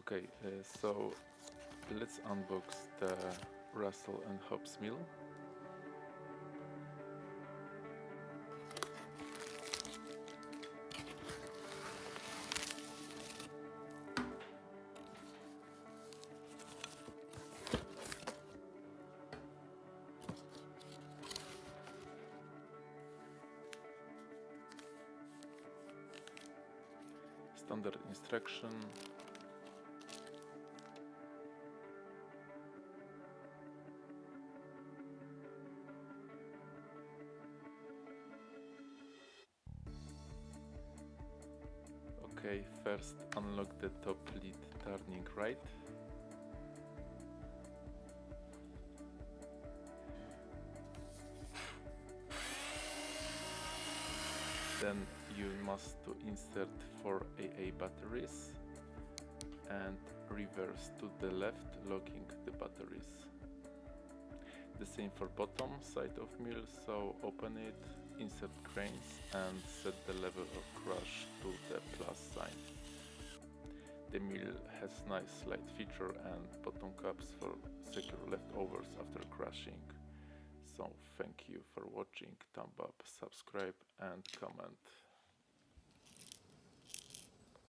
Okay, so let's unbox the Russell and Hobbs mill. Standard instruction. Okay, first unlock the top lid turning right. Then you must to insert 4 AA batteries and reverse to the left, locking the batteries. The same for bottom side of mill, so open it, insert grains and set the level of crush to the plus sign. The mill has nice light feature and bottom caps for secure leftovers after crushing. So thank you for watching, thumb up, subscribe and comment.